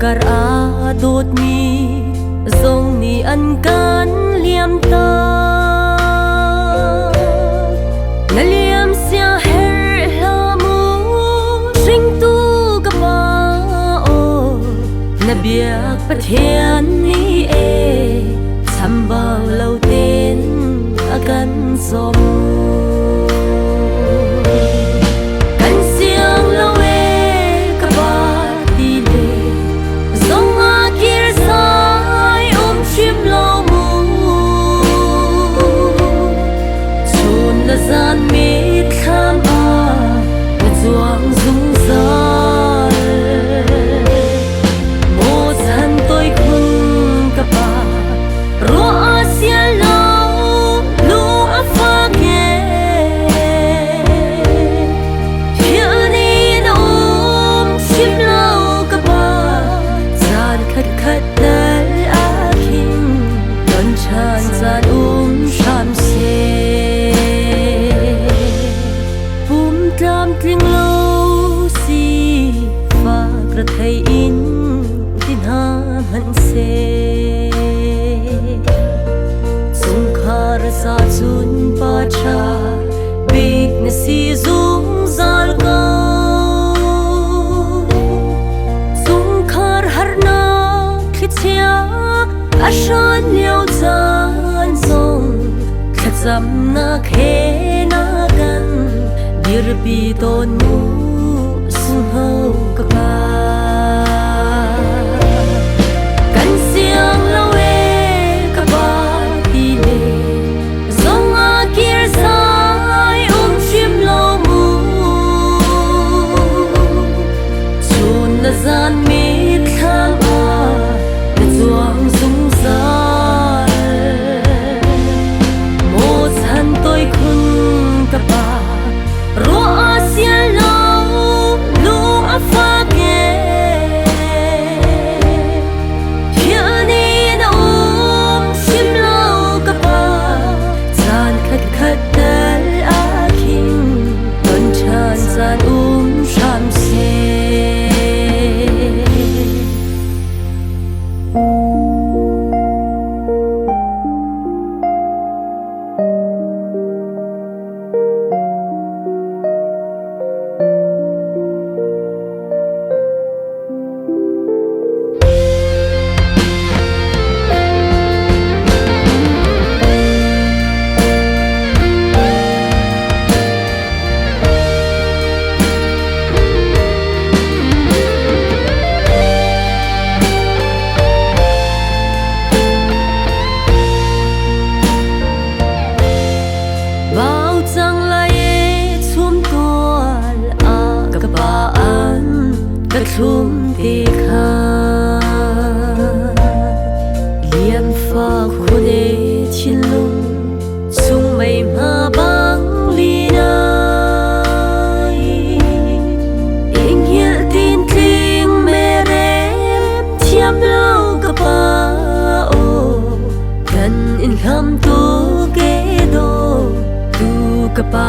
Kar a dot mi zong ni an kan liam ta na liam sia her lamu sing tu ka pa o na biak pathian ni e sambang lo ten akan som tiếng lâu si và gật thấy in tin ha hận se sung khar sa chun pa cha big na si dung zal ka sung khar har na khitya ashan liao zan zong khatsam na khe na gan Dirbi ton mu sung hau ka pa kan siang lawe ka pa ti le zong a kir sai chim lo mu chun na zan mi khang a na chuang sung sa mo chan toi khun ka pa Thum te kha liam fa khune chin lung sung mai ma bang li nai ing hiel tin kling me rem thiam lau ka pa o kan in ham tu ke do tu ka pa